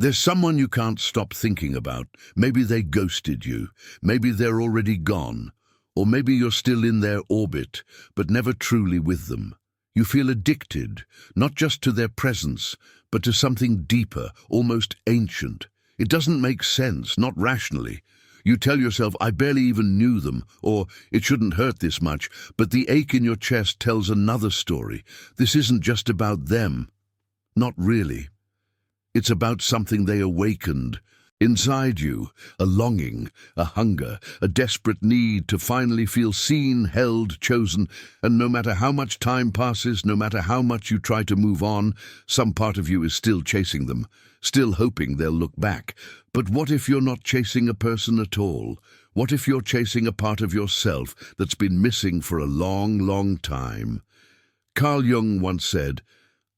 There's someone you can't stop thinking about. Maybe they ghosted you. Maybe they're already gone. Or maybe you're still in their orbit, but never truly with them. You feel addicted, not just to their presence, but to something deeper, almost ancient. It doesn't make sense, not rationally. You tell yourself, I barely even knew them, or it shouldn't hurt this much, but the ache in your chest tells another story. This isn't just about them. Not really. It's about something they awakened. Inside you, a longing, a hunger, a desperate need to finally feel seen, held, chosen, and no matter how much time passes, no matter how much you try to move on, some part of you is still chasing them, still hoping they'll look back. But what if you're not chasing a person at all? What if you're chasing a part of yourself that's been missing for a long, long time? Carl Jung once said,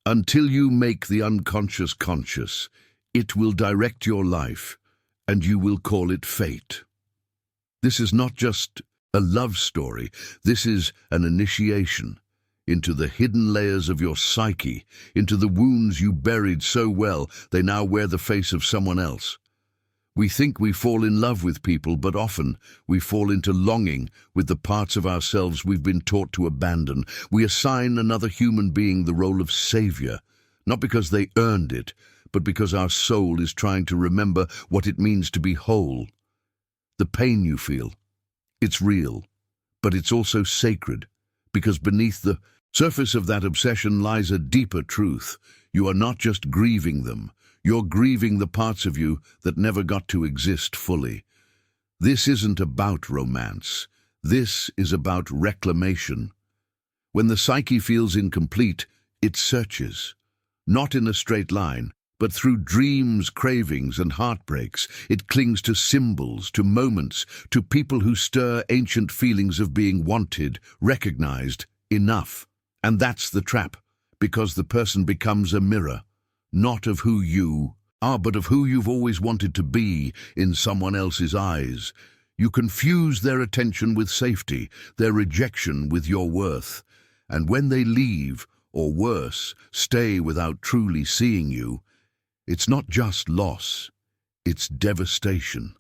"Until you make the unconscious conscious, it will direct your life, and you will call it fate." This is not just a love story. This is an initiation into the hidden layers of your psyche, into the wounds you buried so well they now wear the face of someone else. We think we fall in love with people, but often we fall into longing with the parts of ourselves we've been taught to abandon. We assign another human being the role of savior, not because they earned it, but because our soul is trying to remember what it means to be whole. The pain you feel, it's real, but it's also sacred, because beneath the surface of that obsession lies a deeper truth. You are not just grieving them. You're grieving the parts of you that never got to exist fully. This isn't about romance. This is about reclamation. When the psyche feels incomplete, it searches. Not in a straight line, but through dreams, cravings, and heartbreaks. It clings to symbols, to moments, to people who stir ancient feelings of being wanted, recognized, enough. And that's the trap, because the person becomes a mirror. Not of who you are, but of who you've always wanted to be in someone else's eyes. You confuse their attention with safety, their rejection with your worth. And when they leave, or worse, stay without truly seeing you, it's not just loss, it's devastation.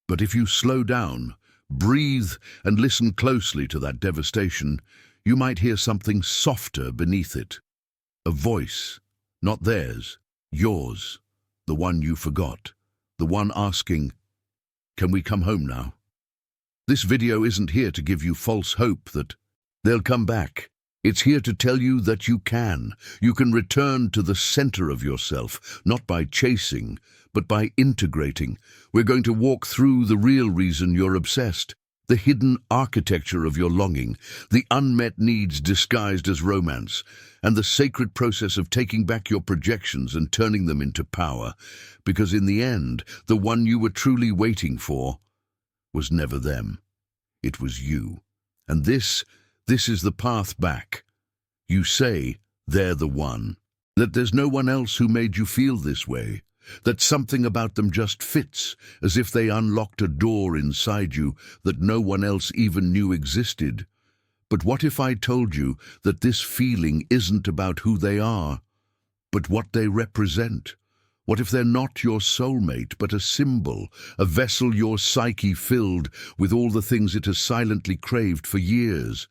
But if you slow down, breathe, and listen closely to that devastation, you might hear something softer beneath it. A voice. Not theirs, yours, the one you forgot, the one asking, "Can we come home now?" This video isn't here to give you false hope that they'll come back. It's here to tell you that you can. You can return to the center of yourself, not by chasing, but by integrating. We're going to walk through the real reason you're obsessed, the hidden architecture of your longing, the unmet needs disguised as romance, and the sacred process of taking back your projections and turning them into power. Because in the end, the one you were truly waiting for was never them. It was you. And this is the path back. You say they're the one, that there's no one else who made you feel this way, that something about them just fits, as if they unlocked a door inside you that no one else even knew existed. But what if I told you that this feeling isn't about who they are, but what they represent? What if they're not your soulmate, but a symbol, a vessel your psyche filled with all the things it has silently craved for years?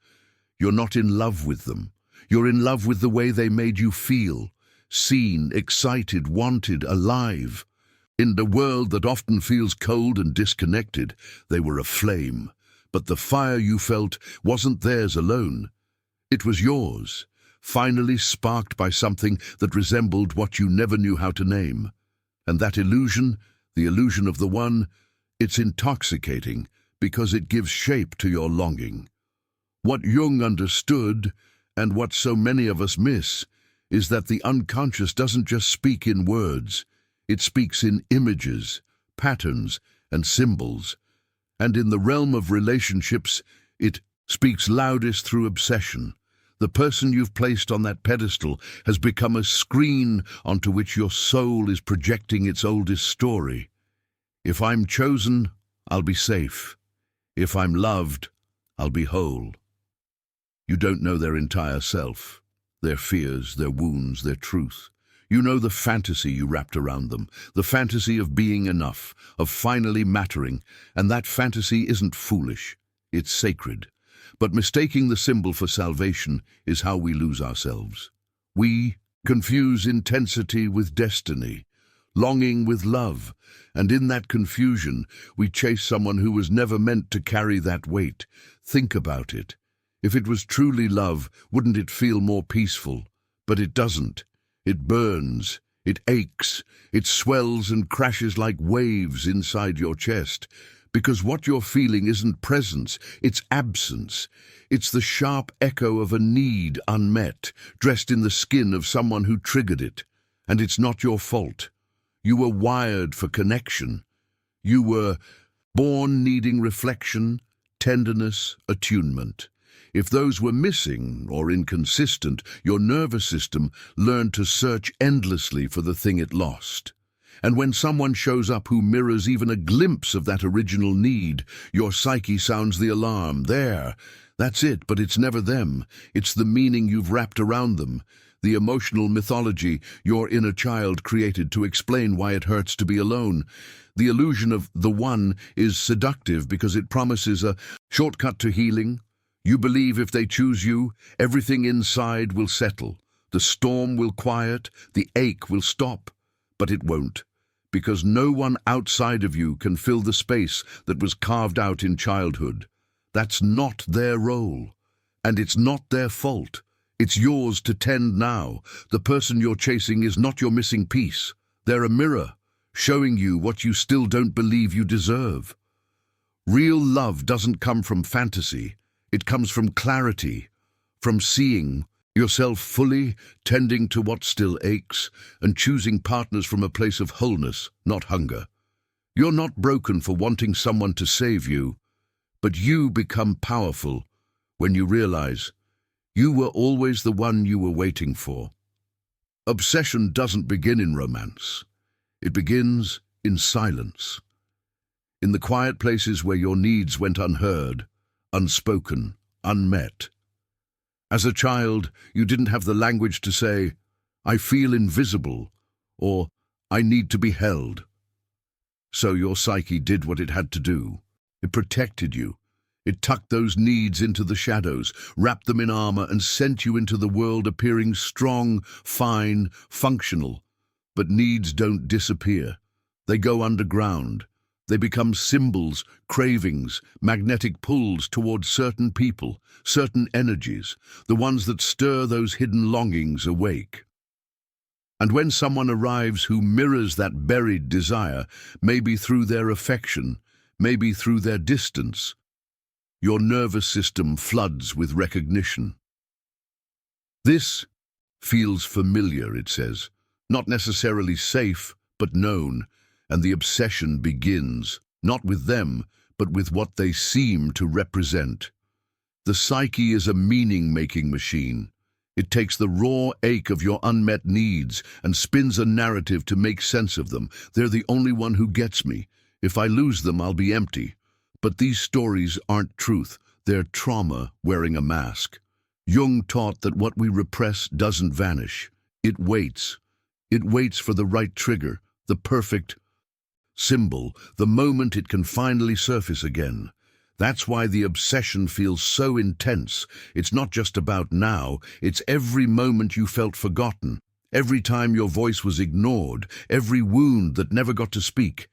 You're not in love with them. You're in love with the way they made you feel, seen, excited, wanted, alive. In a world that often feels cold and disconnected, they were aflame. But the fire you felt wasn't theirs alone. It was yours, finally sparked by something that resembled what you never knew how to name. And that illusion, the illusion of the one, it's intoxicating because it gives shape to your longing. What Jung understood, and what so many of us miss, is that the unconscious doesn't just speak in words. It speaks in images, patterns, and symbols. And in the realm of relationships, it speaks loudest through obsession. The person you've placed on that pedestal has become a screen onto which your soul is projecting its oldest story. If I'm chosen, I'll be safe. If I'm loved, I'll be whole. You don't know their entire self, their fears, their wounds, their truth. You know the fantasy you wrapped around them, the fantasy of being enough, of finally mattering, and that fantasy isn't foolish, it's sacred. But mistaking the symbol for salvation is how we lose ourselves. We confuse intensity with destiny, longing with love, and in that confusion, we chase someone who was never meant to carry that weight. Think about it. If it was truly love, wouldn't it feel more peaceful? But it doesn't. It burns, it aches, it swells and crashes like waves inside your chest. Because what you're feeling isn't presence, it's absence. It's the sharp echo of a need unmet, dressed in the skin of someone who triggered it. And it's not your fault. You were wired for connection. You were born needing reflection, tenderness, attunement. If those were missing or inconsistent, your nervous system learned to search endlessly for the thing it lost. And when someone shows up who mirrors even a glimpse of that original need, your psyche sounds the alarm. There, that's it, but it's never them. It's the meaning you've wrapped around them, the emotional mythology your inner child created to explain why it hurts to be alone. The illusion of the one is seductive because it promises a shortcut to healing. You believe if they choose you, everything inside will settle. The storm will quiet, the ache will stop. But it won't, because no one outside of you can fill the space that was carved out in childhood. That's not their role, and it's not their fault. It's yours to tend now. The person you're chasing is not your missing piece. They're a mirror, showing you what you still don't believe you deserve. Real love doesn't come from fantasy. It comes from clarity, from seeing yourself fully, tending to what still aches, and choosing partners from a place of wholeness, not hunger. You're not broken for wanting someone to save you, but you become powerful when you realize you were always the one you were waiting for. Obsession doesn't begin in romance. It begins in silence. In the quiet places where your needs went unheard, unspoken, unmet. As a child, you didn't have the language to say, "I feel invisible," or "I need to be held." So your psyche did what it had to do. It protected you. It tucked those needs into the shadows, wrapped them in armor, and sent you into the world appearing strong, fine, functional. But needs don't disappear. They go underground. They become symbols, cravings, magnetic pulls towards certain people, certain energies, the ones that stir those hidden longings awake. And when someone arrives who mirrors that buried desire, maybe through their affection, maybe through their distance, your nervous system floods with recognition. This feels familiar, it says, not necessarily safe, but known. And the obsession begins, not with them, but with what they seem to represent. The psyche is a meaning-making machine. It takes the raw ache of your unmet needs and spins a narrative to make sense of them. They're the only one who gets me. If I lose them, I'll be empty. But these stories aren't truth. They're trauma wearing a mask. Jung taught that what we repress doesn't vanish. It waits. It waits for the right trigger, the perfect symbol, the moment it can finally surface again. That's why the obsession feels so intense. It's not just about now, it's every moment you felt forgotten, every time your voice was ignored, every wound that never got to speak.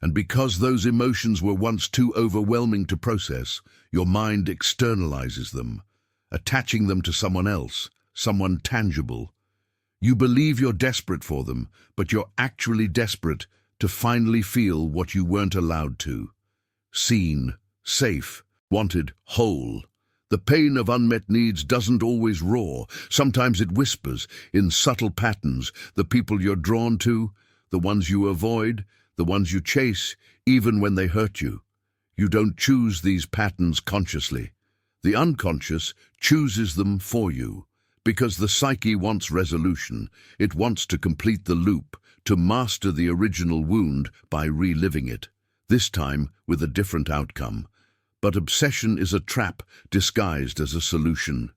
And because those emotions were once too overwhelming to process, your mind externalizes them, attaching them to someone else, someone tangible. You believe you're desperate for them, but you're actually desperate to finally feel what you weren't allowed to. Seen, safe, wanted, whole. The pain of unmet needs doesn't always roar. Sometimes it whispers in subtle patterns. The people you're drawn to, the ones you avoid, the ones you chase, even when they hurt you. You don't choose these patterns consciously. The unconscious chooses them for you. Because the psyche wants resolution. It wants to complete the loop, to master the original wound by reliving it, this time with a different outcome. But obsession is a trap disguised as a solution.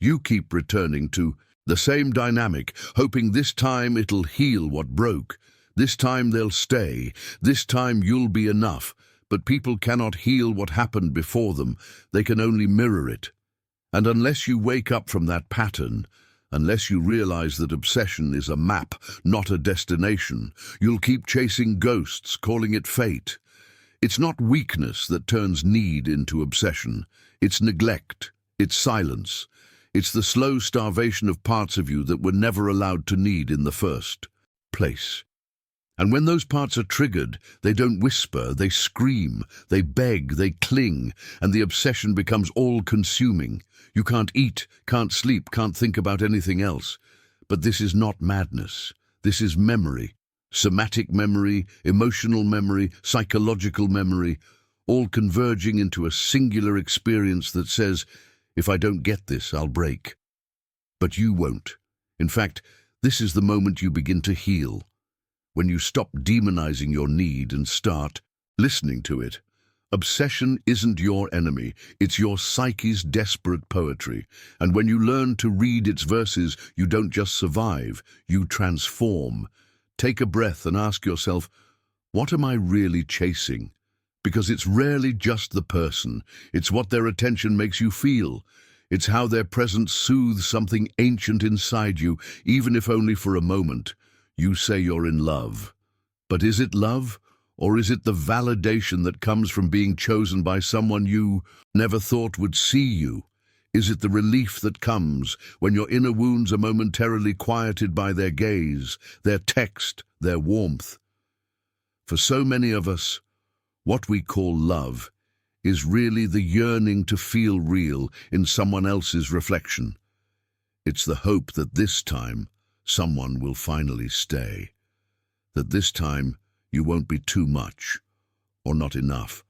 You keep returning to The same dynamic, hoping this time it'll heal what broke. This time they'll stay. This time you'll be enough. But people cannot heal what happened before them. They can only mirror it. And unless you wake up from that pattern, unless you realize that obsession is a map, not a destination, you'll keep chasing ghosts, calling it fate. It's not weakness that turns need into obsession. It's neglect. It's silence. It's the slow starvation of parts of you that were never allowed to need in the first place. And when those parts are triggered, they don't whisper, they scream, they beg, they cling, and the obsession becomes all-consuming. You can't eat, can't sleep, can't think about anything else. But this is not madness. This is memory. Somatic memory, emotional memory, psychological memory, all converging into a singular experience that says, if I don't get this, I'll break. But you won't. In fact, this is the moment you begin to heal. When you stop demonizing your need and start listening to it. Obsession isn't your enemy, it's your psyche's desperate poetry. And when you learn to read its verses, you don't just survive, you transform. Take a breath and ask yourself, what am I really chasing? Because it's rarely just the person, it's what their attention makes you feel. It's how their presence soothes something ancient inside you, even if only for a moment. You say you're in love. But is it love? Or is it the validation that comes from being chosen by someone you never thought would see you? Is it the relief that comes when your inner wounds are momentarily quieted by their gaze, their text, their warmth? For so many of us, what we call love is really the yearning to feel real in someone else's reflection. It's the hope that this time someone will finally stay. That this time you won't be too much or not enough.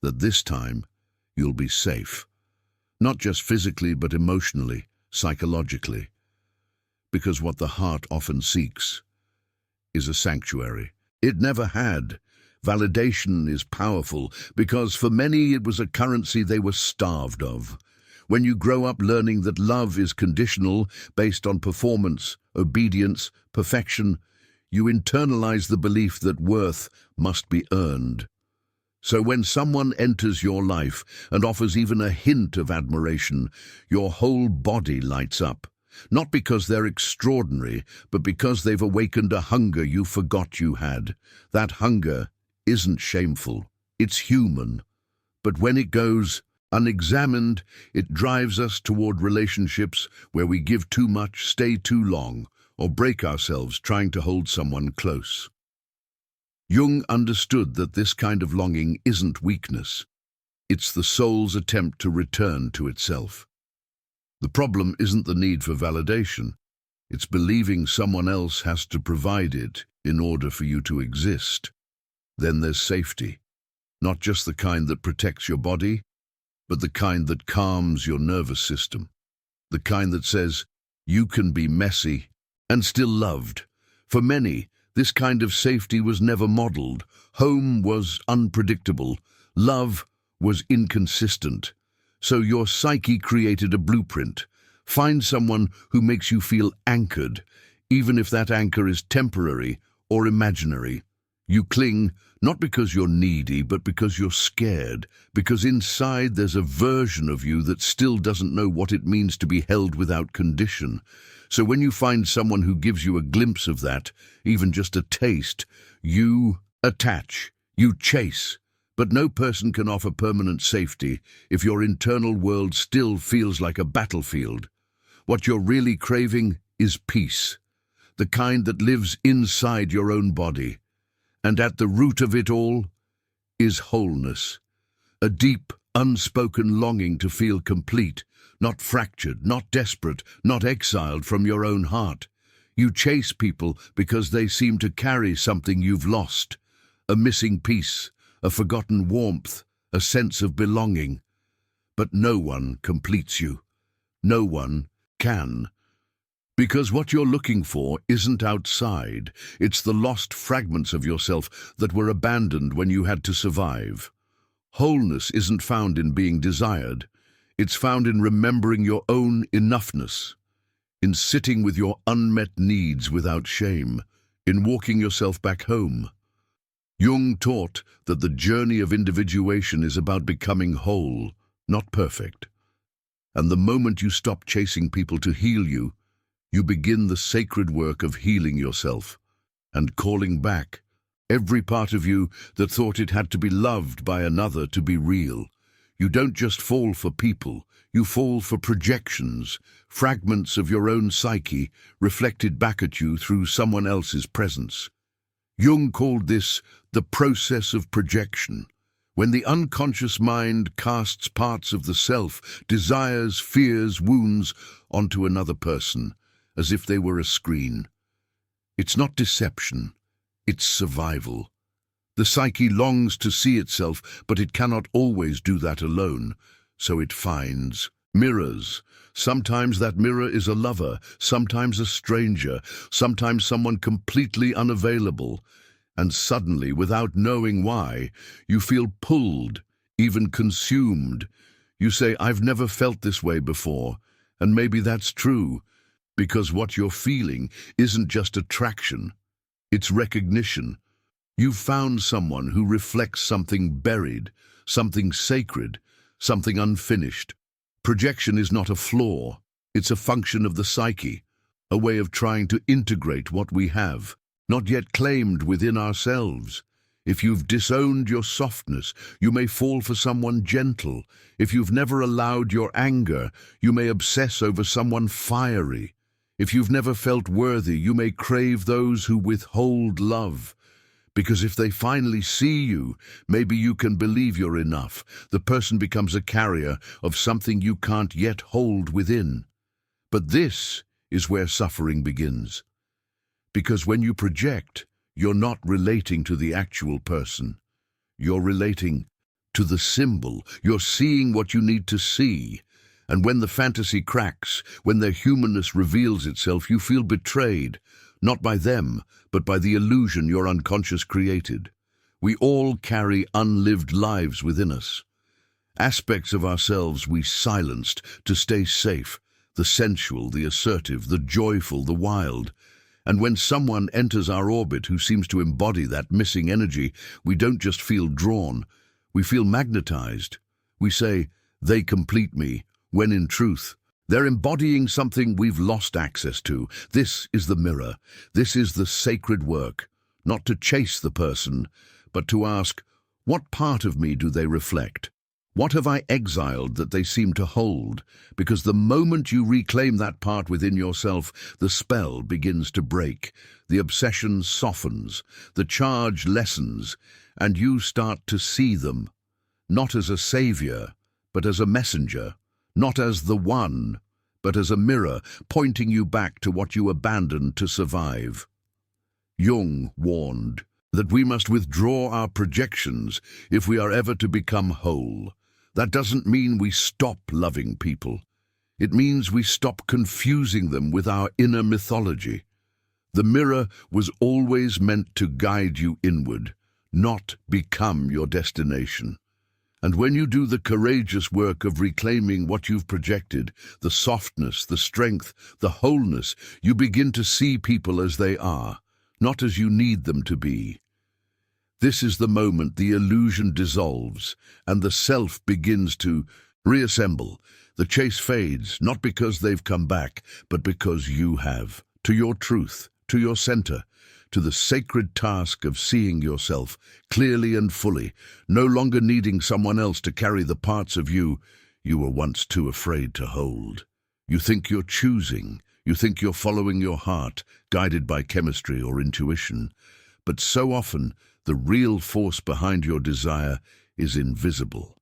That this time you'll be safe. Not just physically but emotionally, psychologically. Because what the heart often seeks is a sanctuary. It never had. Validation is powerful because for many it was a currency they were starved of. When you grow up learning that love is conditional, based on performance, obedience, perfection, you internalize the belief that worth must be earned. So when someone enters your life and offers even a hint of admiration, your whole body lights up. Not because they're extraordinary, but because they've awakened a hunger you forgot you had. That hunger isn't shameful, it's human. But when it goes unexamined, it drives us toward relationships where we give too much, stay too long, or break ourselves trying to hold someone close. Jung understood that this kind of longing isn't weakness. It's the soul's attempt to return to itself. The problem isn't the need for validation. It's believing someone else has to provide it in order for you to exist. Then there's safety. Not just the kind that protects your body, but the kind that calms your nervous system. The kind that says, you can be messy and still loved. For many, this kind of safety was never modeled. Home was unpredictable. Love was inconsistent. So your psyche created a blueprint. Find someone who makes you feel anchored, even if that anchor is temporary or imaginary. You cling, not because you're needy, but because you're scared, because inside there's a version of you that still doesn't know what it means to be held without condition. So when you find someone who gives you a glimpse of that, even just a taste, you attach, you chase. But no person can offer permanent safety if your internal world still feels like a battlefield. What you're really craving is peace, the kind that lives inside your own body. And at the root of it all is wholeness, a deep, unspoken longing to feel complete, not fractured, not desperate, not exiled from your own heart. You chase people because they seem to carry something you've lost, a missing piece, a forgotten warmth, a sense of belonging. But no one completes you. No one can. Because what you're looking for isn't outside. It's the lost fragments of yourself that were abandoned when you had to survive. Wholeness isn't found in being desired. It's found in remembering your own enoughness. in sitting with your unmet needs without shame, in walking yourself back home. Jung taught that the journey of individuation is about becoming whole, not perfect. And the moment you stop chasing people to heal you, you begin the sacred work of healing yourself and calling back every part of you that thought it had to be loved by another to be real. You don't just fall for people, you fall for projections, fragments of your own psyche reflected back at you through someone else's presence. Jung called this the process of projection, when the unconscious mind casts parts of the self, desires, fears, wounds, onto another person, as if they were a screen. It's not deception, it's survival. The psyche longs to see itself, but it cannot always do that alone, so it finds mirrors. Sometimes that mirror is a lover, sometimes a stranger, sometimes someone completely unavailable. And suddenly, without knowing why, you feel pulled, even consumed. You say, "I've never felt this way before," and maybe that's true, because what you're feeling isn't just attraction, it's recognition. You've found someone who reflects something buried, something sacred, something unfinished. Projection is not a flaw, it's a function of the psyche, a way of trying to integrate what we have, not yet claimed within ourselves. If you've disowned your softness, you may fall for someone gentle. If you've never allowed your anger, you may obsess over someone fiery. If you've never felt worthy, you may crave those who withhold love. Because if they finally see you, maybe you can believe you're enough. The person becomes a carrier of something you can't yet hold within. But this is where suffering begins. Because when you project, you're not relating to the actual person. You're relating to the symbol. You're seeing what you need to see. And when the fantasy cracks, when their humanness reveals itself, you feel betrayed, not by them, but by the illusion your unconscious created. We all carry unlived lives within us. Aspects of ourselves we silenced to stay safe, the sensual, the assertive, the joyful, the wild. And when someone enters our orbit who seems to embody that missing energy, we don't just feel drawn, we feel magnetized. We say, "They complete me," when in truth, they're embodying something we've lost access to. This is the mirror. This is the sacred work, not to chase the person, but to ask, what part of me do they reflect? What have I exiled that they seem to hold? Because the moment you reclaim that part within yourself, the spell begins to break, the obsession softens, the charge lessens, and you start to see them, not as a savior, but as a messenger, not as the one, but as a mirror pointing you back to what you abandoned to survive. Jung warned that we must withdraw our projections if we are ever to become whole. That doesn't mean we stop loving people. It means we stop confusing them with our inner mythology. The mirror was always meant to guide you inward, not become your destination. And when you do the courageous work of reclaiming what you've projected, the softness, the strength, the wholeness, you begin to see people as they are, not as you need them to be. This is the moment the illusion dissolves and the self begins to reassemble. The chase fades, not because they've come back, but because you have, to your truth, to your center, to the sacred task of seeing yourself clearly and fully, no longer needing someone else to carry the parts of you were once too afraid to hold. You think you're choosing, you think you're following your heart, guided by chemistry or intuition, but so often the real force behind your desire is invisible,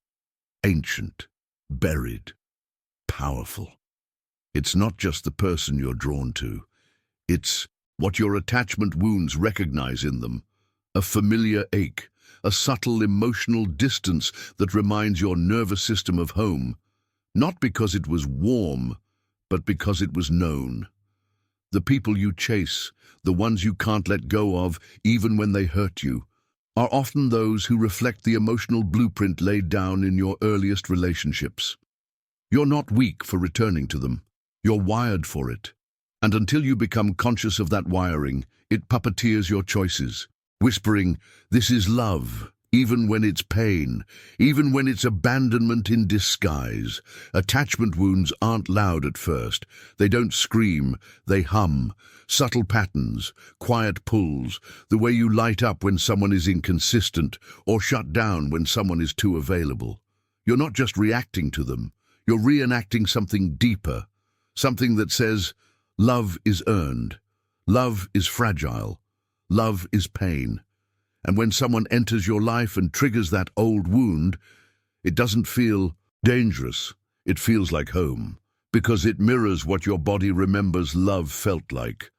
ancient, buried, powerful. It's not just the person you're drawn to, it's what your attachment wounds recognize in them, a familiar ache, a subtle emotional distance that reminds your nervous system of home, not because it was warm, but because it was known. The people you chase, the ones you can't let go of, even when they hurt you, are often those who reflect the emotional blueprint laid down in your earliest relationships. You're not weak for returning to them. You're wired for it. And until you become conscious of that wiring, it puppeteers your choices, whispering, "This is love," even when it's pain, even when it's abandonment in disguise. Attachment wounds aren't loud at first. They don't scream, they hum. Subtle patterns, quiet pulls, the way you light up when someone is inconsistent or shut down when someone is too available. You're not just reacting to them, you're reenacting something deeper, something that says, love is earned, love is fragile, love is pain. And when someone enters your life and triggers that old wound, it doesn't feel dangerous, it feels like home, because it mirrors what your body remembers love felt like.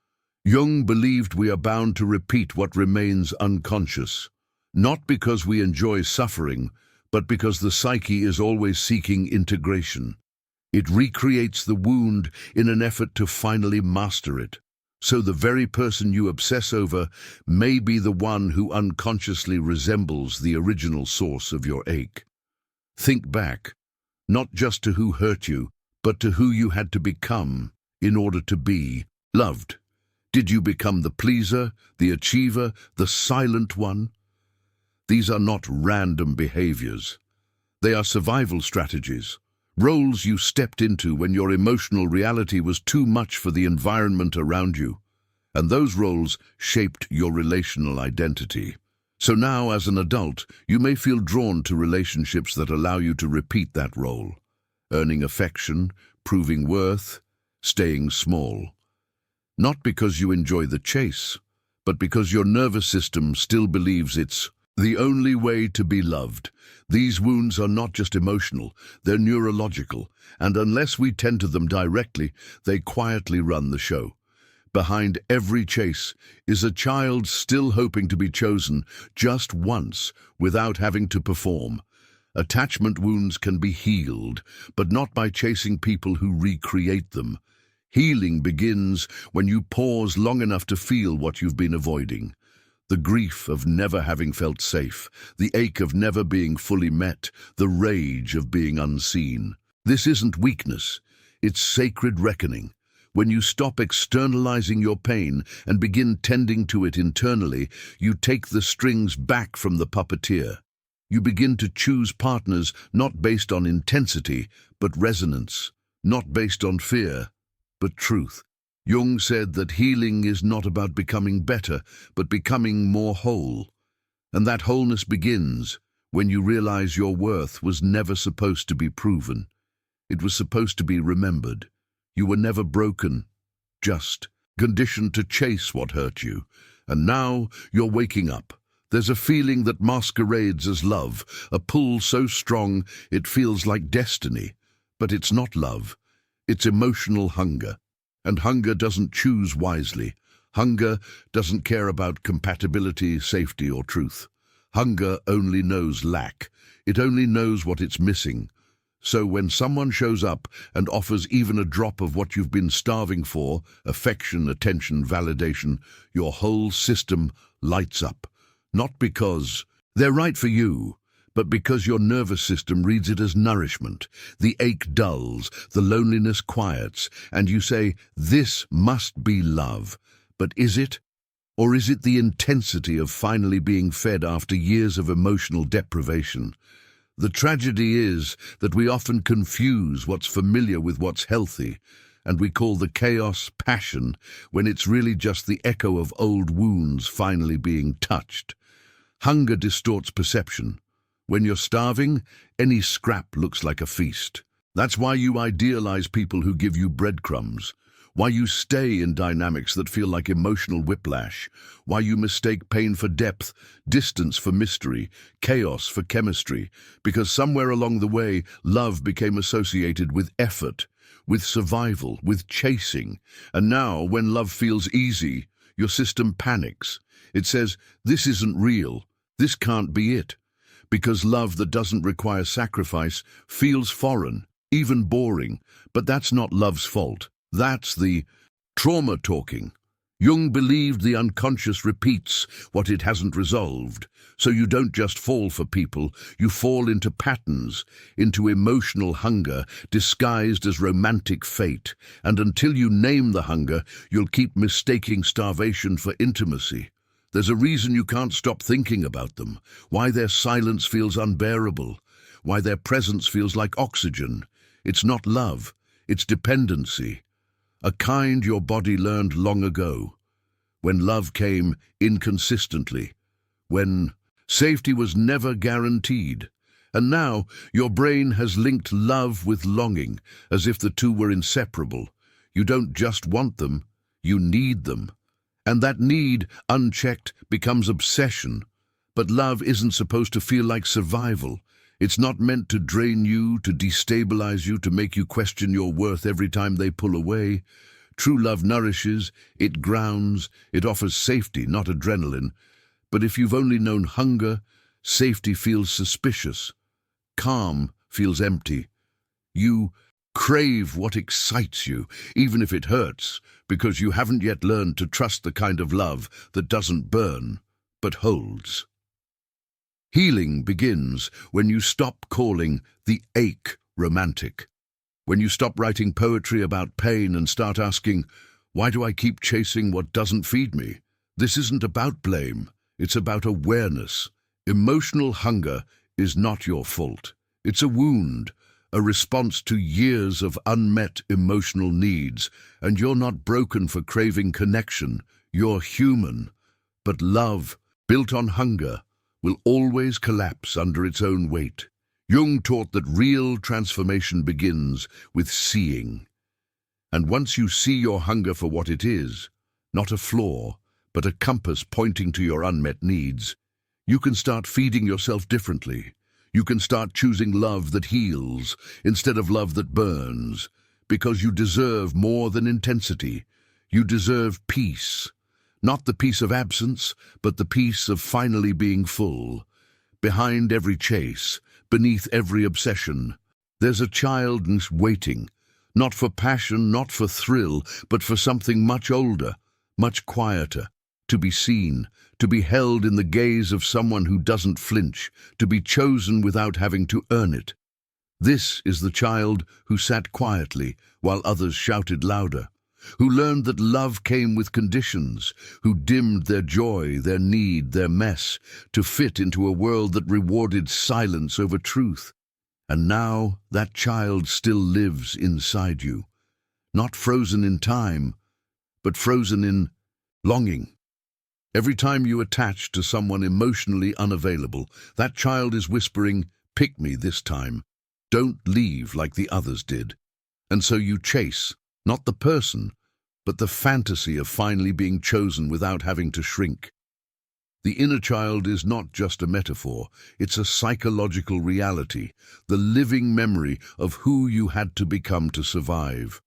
Jung believed we are bound to repeat what remains unconscious, not because we enjoy suffering, but because the psyche is always seeking integration. It recreates the wound in an effort to finally master it. So the very person you obsess over may be the one who unconsciously resembles the original source of your ache. Think back, not just to who hurt you, but to who you had to become in order to be loved. Did you become the pleaser, the achiever, the silent one? These are not random behaviors. They are survival strategies, roles you stepped into when your emotional reality was too much for the environment around you. And those roles shaped your relational identity. So now, as an adult, you may feel drawn to relationships that allow you to repeat that role, earning affection, proving worth, staying small. Not because you enjoy the chase, but because your nervous system still believes it's the only way to be loved. These wounds are not just emotional, they're neurological, and unless we tend to them directly, they quietly run the show. Behind every chase is a child still hoping to be chosen just once without having to perform. Attachment wounds can be healed, but not by chasing people who recreate them. Healing begins when you pause long enough to feel what you've been avoiding. The grief of never having felt safe, the ache of never being fully met, the rage of being unseen. This isn't weakness, it's sacred reckoning. When you stop externalizing your pain and begin tending to it internally, you take the strings back from the puppeteer. You begin to choose partners not based on intensity, but resonance, not based on fear, but truth. Jung said that healing is not about becoming better, but becoming more whole. And that wholeness begins when you realize your worth was never supposed to be proven. It was supposed to be remembered. You were never broken, just conditioned to chase what hurt you. And now you're waking up. There's a feeling that masquerades as love, a pull so strong it feels like destiny. But it's not love. It's emotional hunger. And hunger doesn't choose wisely. Hunger doesn't care about compatibility, safety, or truth. Hunger only knows lack. It only knows what it's missing. So when someone shows up and offers even a drop of what you've been starving for, affection, attention, validation, your whole system lights up. Not because they're right for you, but because your nervous system reads it as nourishment. The ache dulls, the loneliness quiets, and you say, this must be love. But is it? Or is it the intensity of finally being fed after years of emotional deprivation? The tragedy is that we often confuse what's familiar with what's healthy, and we call the chaos passion when it's really just the echo of old wounds finally being touched. Hunger distorts perception. When you're starving, any scrap looks like a feast. That's why you idealize people who give you breadcrumbs, why you stay in dynamics that feel like emotional whiplash, why you mistake pain for depth, distance for mystery, chaos for chemistry, because somewhere along the way, love became associated with effort, with survival, with chasing. And now, when love feels easy, your system panics. It says, this isn't real, this can't be it. Because love that doesn't require sacrifice feels foreign, even boring. But that's not love's fault. That's the trauma talking. Jung believed the unconscious repeats what it hasn't resolved. So you don't just fall for people, you fall into patterns, into emotional hunger disguised as romantic fate. And until you name the hunger, you'll keep mistaking starvation for intimacy. There's a reason you can't stop thinking about them, why their silence feels unbearable, why their presence feels like oxygen. It's not love, it's dependency. A kind your body learned long ago, when love came inconsistently, when safety was never guaranteed. And now your brain has linked love with longing, as if the two were inseparable. You don't just want them, you need them. And that need, unchecked, becomes obsession. But love isn't supposed to feel like survival. It's not meant to drain you, to destabilize you, to make you question your worth every time they pull away. True love nourishes, it grounds, it offers safety, not adrenaline. But if you've only known hunger, safety feels suspicious. Calm feels empty. You crave what excites you, even if it hurts, because you haven't yet learned to trust the kind of love that doesn't burn, but holds. Healing begins when you stop calling the ache romantic. When you stop writing poetry about pain and start asking, why do I keep chasing what doesn't feed me? This isn't about blame, it's about awareness. Emotional hunger is not your fault. It's a wound, a response to years of unmet emotional needs, and you're not broken for craving connection. You're human. But love, built on hunger, will always collapse under its own weight. Jung taught that real transformation begins with seeing. And once you see your hunger for what it is, not a flaw, but a compass pointing to your unmet needs, you can start feeding yourself differently. You can start choosing love that heals instead of love that burns, because you deserve more than intensity. You deserve peace. Not the peace of absence, but the peace of finally being full. Behind every chase, beneath every obsession, there's a child waiting, not for passion, not for thrill, but for something much older, much quieter, to be seen, to be held in the gaze of someone who doesn't flinch, to be chosen without having to earn it. This is the child who sat quietly while others shouted louder, who learned that love came with conditions, who dimmed their joy, their need, their mess, to fit into a world that rewarded silence over truth. And now that child still lives inside you, not frozen in time, but frozen in longing. Every time you attach to someone emotionally unavailable, that child is whispering, "Pick me this time. Don't leave like the others did." And so you chase, not the person, but the fantasy of finally being chosen without having to shrink. The inner child is not just a metaphor, it's a psychological reality, the living memory of who you had to become to survive.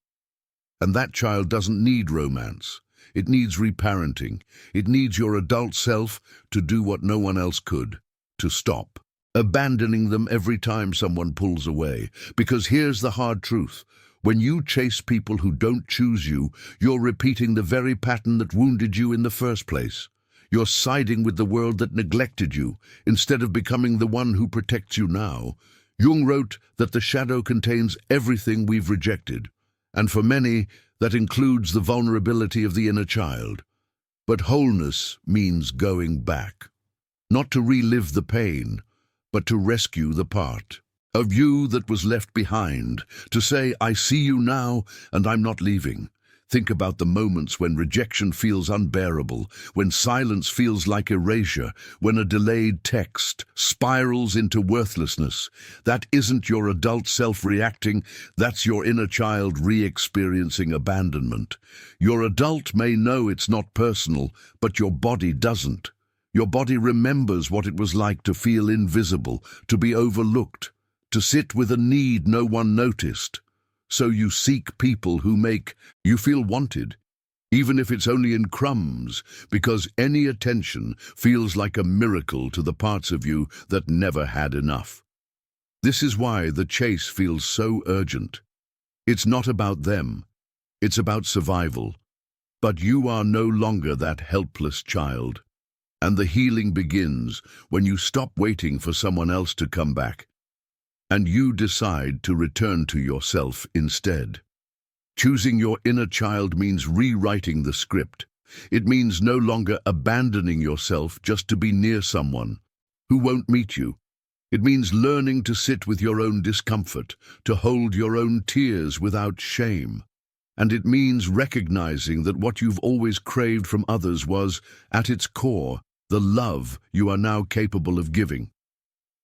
And that child doesn't need romance. It needs reparenting. It needs your adult self to do what no one else could, to stop abandoning them every time someone pulls away. Because here's the hard truth. When you chase people who don't choose you, you're repeating the very pattern that wounded you in the first place. You're siding with the world that neglected you, instead of becoming the one who protects you now. Jung wrote that the shadow contains everything we've rejected, and for many, that includes the vulnerability of the inner child. But wholeness means going back, not to relive the pain, but to rescue the part of you that was left behind, to say, "I see you now, and I'm not leaving." Think about the moments when rejection feels unbearable, when silence feels like erasure, when a delayed text spirals into worthlessness. That isn't your adult self reacting, that's your inner child re-experiencing abandonment. Your adult may know it's not personal, but your body doesn't. Your body remembers what it was like to feel invisible, to be overlooked, to sit with a need no one noticed. So you seek people who make you feel wanted, even if it's only in crumbs, because any attention feels like a miracle to the parts of you that never had enough. This is why the chase feels so urgent. It's not about them. It's about survival. But you are no longer that helpless child. And the healing begins when you stop waiting for someone else to come back, and you decide to return to yourself instead. Choosing your inner child means rewriting the script. It means no longer abandoning yourself just to be near someone who won't meet you. It means learning to sit with your own discomfort, to hold your own tears without shame. And it means recognizing that what you've always craved from others was, at its core, the love you are now capable of giving.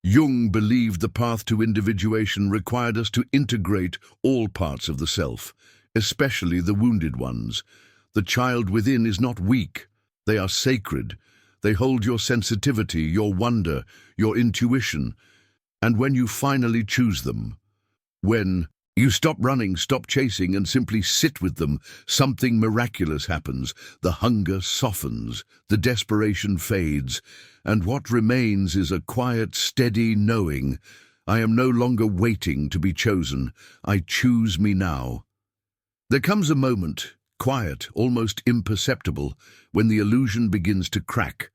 Jung believed the path to individuation required us to integrate all parts of the self, especially the wounded ones. The child within is not weak. They are sacred. They hold your sensitivity, your wonder, your intuition. And when you finally choose them, when you stop running, stop chasing, and simply sit with them, something miraculous happens. The hunger softens, the desperation fades, and what remains is a quiet, steady knowing. I am no longer waiting to be chosen. I choose me now. There comes a moment, quiet, almost imperceptible, when the illusion begins to crack.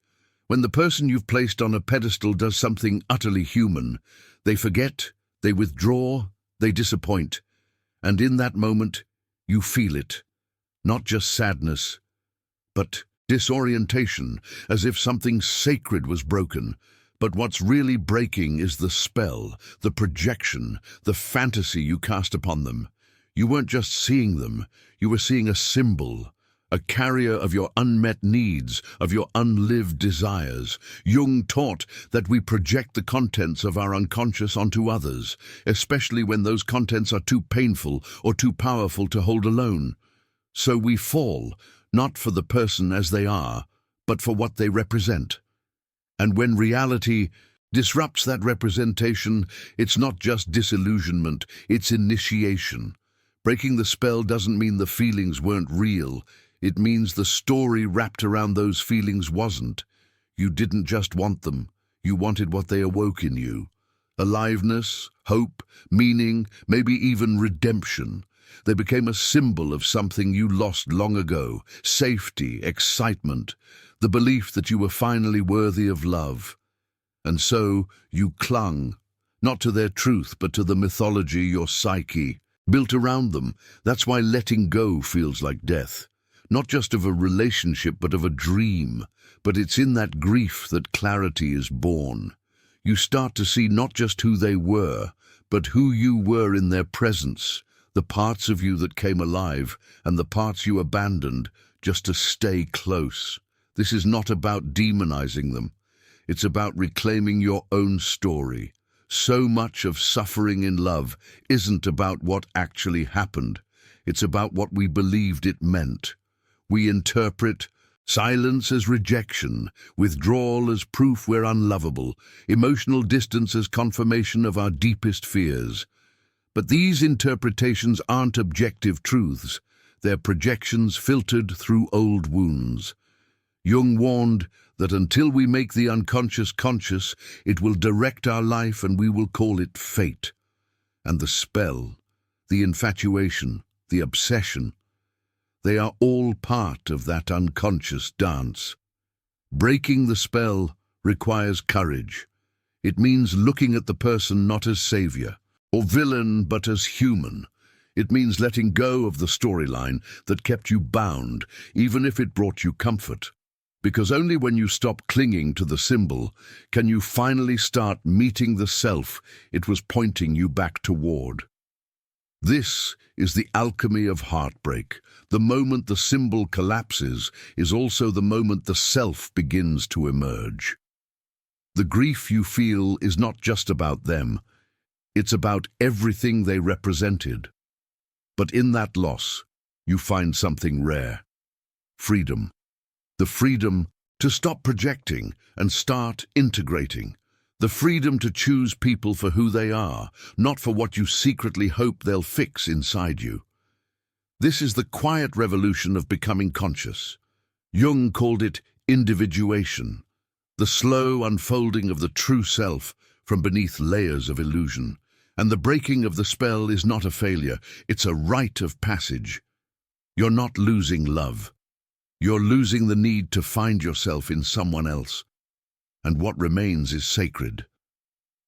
When the person you've placed on a pedestal does something utterly human. They forget, they withdraw, they disappoint, and in that moment, you feel it. Not just sadness, but disorientation, as if something sacred was broken. But what's really breaking is the spell, the projection, the fantasy you cast upon them. You weren't just seeing them, you were seeing a symbol, a carrier of your unmet needs, of your unlived desires. Jung taught that we project the contents of our unconscious onto others, especially when those contents are too painful or too powerful to hold alone. So we fall, not for the person as they are, but for what they represent. And when reality disrupts that representation, it's not just disillusionment, it's initiation. Breaking the spell doesn't mean the feelings weren't real. It means the story wrapped around those feelings wasn't. You didn't just want them. You wanted what they awoke in you. Aliveness, hope, meaning, maybe even redemption. They became a symbol of something you lost long ago. Safety, excitement, the belief that you were finally worthy of love. And so you clung, not to their truth, but to the mythology your psyche built around them. That's why letting go feels like death. Not just of a relationship, but of a dream. But it's in that grief that clarity is born. You start to see not just who they were, but who you were in their presence, the parts of you that came alive, and the parts you abandoned just to stay close. This is not about demonizing them. It's about reclaiming your own story. So much of suffering in love isn't about what actually happened. It's about what we believed it meant. We interpret silence as rejection, withdrawal as proof we're unlovable, emotional distance as confirmation of our deepest fears. But these interpretations aren't objective truths. They're projections filtered through old wounds. Jung warned that until we make the unconscious conscious, it will direct our life and we will call it fate. And the spell, the infatuation, the obsession, they are all part of that unconscious dance. Breaking the spell requires courage. It means looking at the person not as savior or villain, but as human. It means letting go of the storyline that kept you bound, even if it brought you comfort. Because only when you stop clinging to the symbol can you finally start meeting the self it was pointing you back toward. This is the alchemy of heartbreak. The moment the symbol collapses is also the moment the self begins to emerge. The grief you feel is not just about them. It's about everything they represented. But in that loss, you find something rare. Freedom. The freedom to stop projecting and start integrating. The freedom to choose people for who they are, not for what you secretly hope they'll fix inside you. This is the quiet revolution of becoming conscious. Jung called it individuation, the slow unfolding of the true self from beneath layers of illusion. And the breaking of the spell is not a failure, it's a rite of passage. You're not losing love. You're losing the need to find yourself in someone else. And what remains is sacred.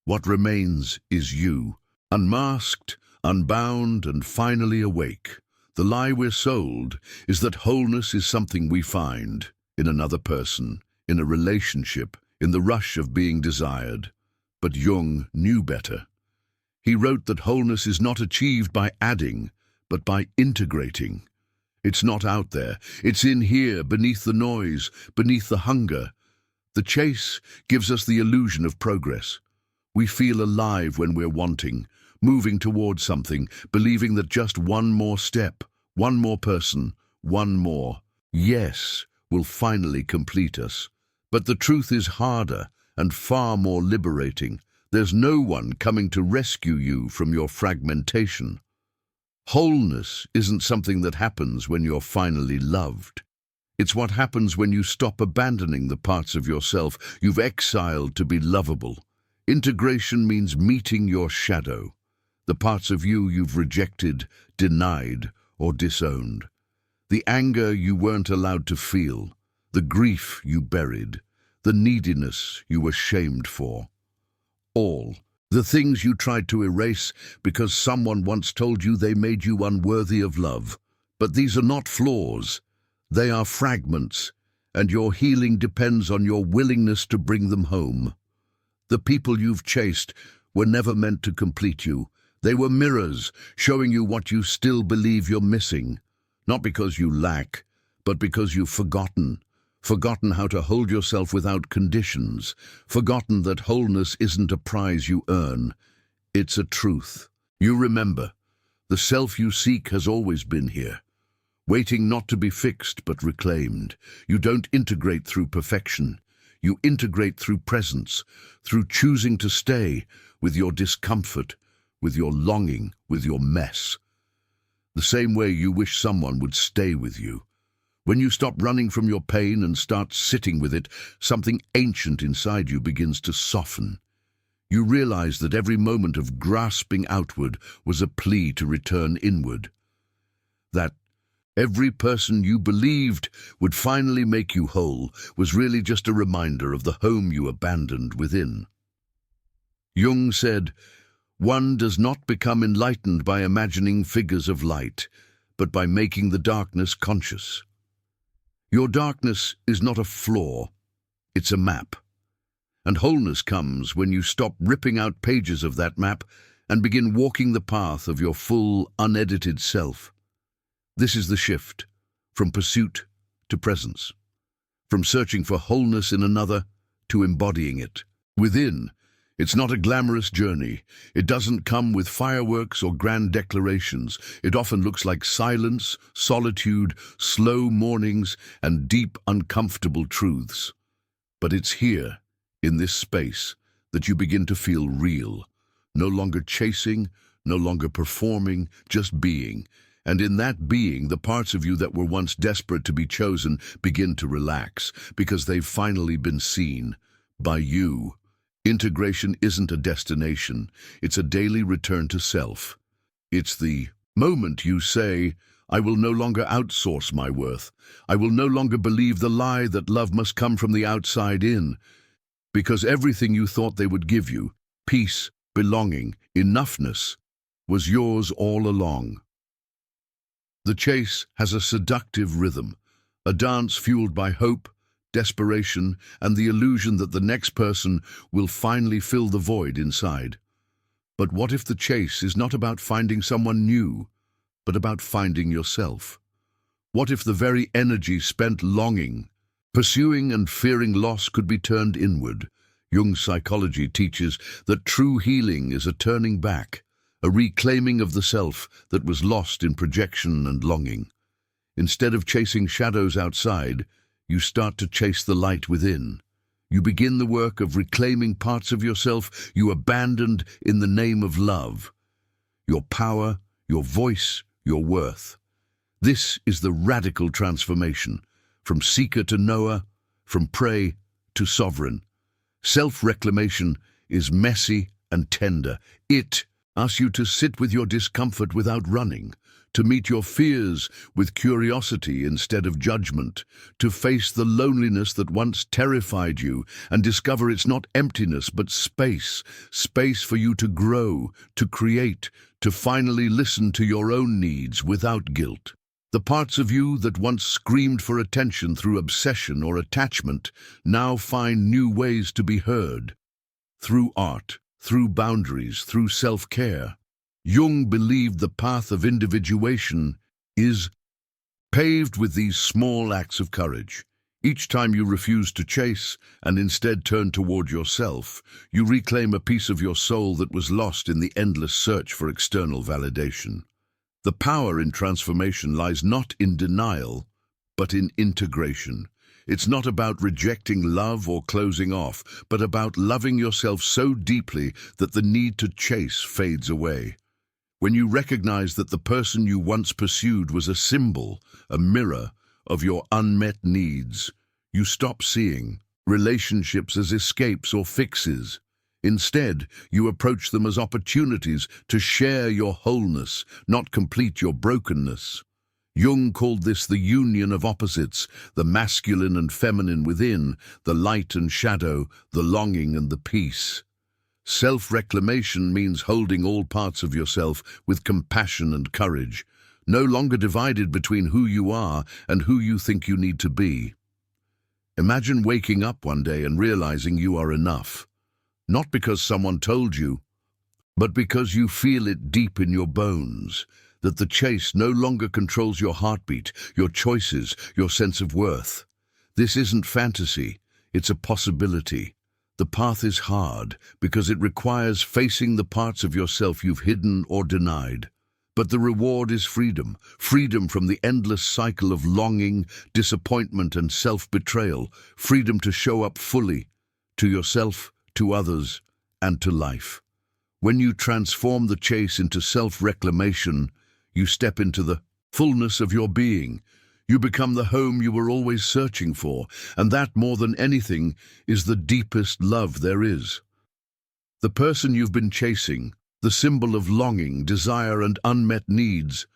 What remains is you, unmasked, unbound, and finally awake. The lie we're sold is that wholeness is something we find in another person, in a relationship, in the rush of being desired. But Jung knew better. He wrote that wholeness is not achieved by adding, but by integrating. It's not out there. It's in here, beneath the noise, beneath the hunger. The chase gives us the illusion of progress. We feel alive when we're wanting, moving towards something, believing that just one more step, one more person, one more yes will finally complete us. But the truth is harder and far more liberating. There's no one coming to rescue you from your fragmentation. Wholeness isn't something that happens when you're finally loved. It's what happens when you stop abandoning the parts of yourself you've exiled to be lovable. Integration means meeting your shadow, the parts of you you've rejected, denied, or disowned. The anger you weren't allowed to feel, the grief you buried, the neediness you were shamed for. All the things you tried to erase because someone once told you they made you unworthy of love. But these are not flaws. They are fragments, and your healing depends on your willingness to bring them home. The people you've chased were never meant to complete you. They were mirrors, showing you what you still believe you're missing. Not because you lack, but because you've forgotten. Forgotten how to hold yourself without conditions. Forgotten that wholeness isn't a prize you earn. It's a truth. You remember, the self you seek has always been here, waiting not to be fixed but reclaimed. You don't integrate through perfection. You integrate through presence, through choosing to stay with your discomfort, with your longing, with your mess. The same way you wish someone would stay with you. When you stop running from your pain and start sitting with it, something ancient inside you begins to soften. You realize that every moment of grasping outward was a plea to return inward. That every person you believed would finally make you whole was really just a reminder of the home you abandoned within. Jung said, "One does not become enlightened by imagining figures of light, but by making the darkness conscious." Your darkness is not a flaw, it's a map. And wholeness comes when you stop ripping out pages of that map and begin walking the path of your full, unedited self. This is the shift, from pursuit to presence, from searching for wholeness in another to embodying it. Within, it's not a glamorous journey. It doesn't come with fireworks or grand declarations. It often looks like silence, solitude, slow mornings, and deep, uncomfortable truths. But it's here, in this space, that you begin to feel real. No longer chasing, no longer performing, just being. And in that being, the parts of you that were once desperate to be chosen begin to relax, because they've finally been seen by you. Integration isn't a destination, it's a daily return to self. It's the moment you say, "I will no longer outsource my worth. I will no longer believe the lie that love must come from the outside in." Because everything you thought they would give you, peace, belonging, enoughness, was yours all along. The chase has a seductive rhythm, a dance fueled by hope, desperation, and the illusion that the next person will finally fill the void inside. But what if the chase is not about finding someone new, but about finding yourself? What if the very energy spent longing, pursuing and fearing loss could be turned inward? Jung's psychology teaches that true healing is a turning back, a reclaiming of the self that was lost in projection and longing. Instead of chasing shadows outside, you start to chase the light within. You begin the work of reclaiming parts of yourself you abandoned in the name of love. Your power, your voice, your worth. This is the radical transformation, from seeker to knower, from prey to sovereign. Self-reclamation is messy and tender. It asks you to sit with your discomfort without running, to meet your fears with curiosity instead of judgment, to face the loneliness that once terrified you and discover it's not emptiness but space, space for you to grow, to create, to finally listen to your own needs without guilt. The parts of you that once screamed for attention through obsession or attachment now find new ways to be heard. Through art, through boundaries, through self-care. Jung believed the path of individuation is paved with these small acts of courage. Each time you refuse to chase and instead turn toward yourself, you reclaim a piece of your soul that was lost in the endless search for external validation. The power in transformation lies not in denial, but in integration. It's not about rejecting love or closing off, but about loving yourself so deeply that the need to chase fades away. When you recognize that the person you once pursued was a symbol, a mirror of your unmet needs, you stop seeing relationships as escapes or fixes. Instead, you approach them as opportunities to share your wholeness, not complete your brokenness. Jung called this the union of opposites, the masculine and feminine within, the light and shadow, the longing and the peace. Self-reclamation means holding all parts of yourself with compassion and courage, no longer divided between who you are and who you think you need to be. Imagine waking up one day and realizing you are enough. Not because someone told you, but because you feel it deep in your bones, that the chase no longer controls your heartbeat, your choices, your sense of worth. This isn't fantasy, it's a possibility. The path is hard because it requires facing the parts of yourself you've hidden or denied. But the reward is freedom, freedom from the endless cycle of longing, disappointment, and self-betrayal, freedom to show up fully, to yourself, to others, and to life. When you transform the chase into self-reclamation, you step into the fullness of your being. You become the home you were always searching for, and that, more than anything, is the deepest love there is. The person you've been chasing, the symbol of longing, desire, and unmet needs,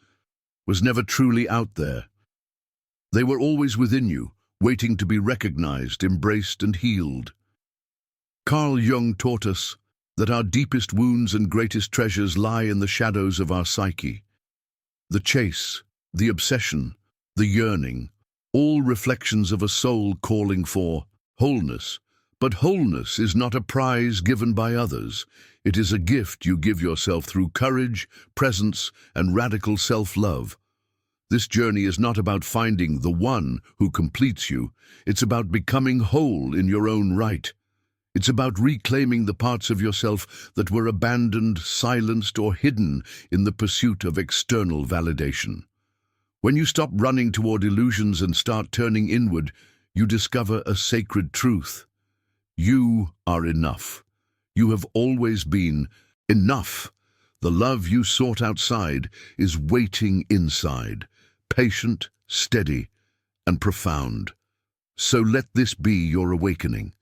was never truly out there. They were always within you, waiting to be recognized, embraced, and healed. Carl Jung taught us that our deepest wounds and greatest treasures lie in the shadows of our psyche. The chase, the obsession, the yearning, all reflections of a soul calling for wholeness. But wholeness is not a prize given by others. It is a gift you give yourself through courage, presence, and radical self-love. This journey is not about finding the one who completes you. It's about becoming whole in your own right. It's about reclaiming the parts of yourself that were abandoned, silenced, or hidden in the pursuit of external validation. When you stop running toward illusions and start turning inward, you discover a sacred truth. You are enough. You have always been enough. The love you sought outside is waiting inside, patient, steady, and profound. So let this be your awakening.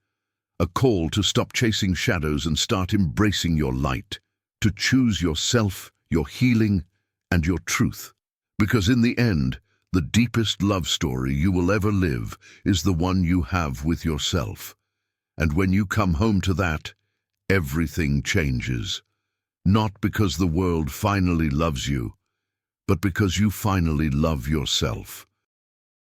A call to stop chasing shadows and start embracing your light, to choose yourself, your healing, and your truth. Because in the end, the deepest love story you will ever live is the one you have with yourself. And when you come home to that, everything changes. Not because the world finally loves you, but because you finally love yourself.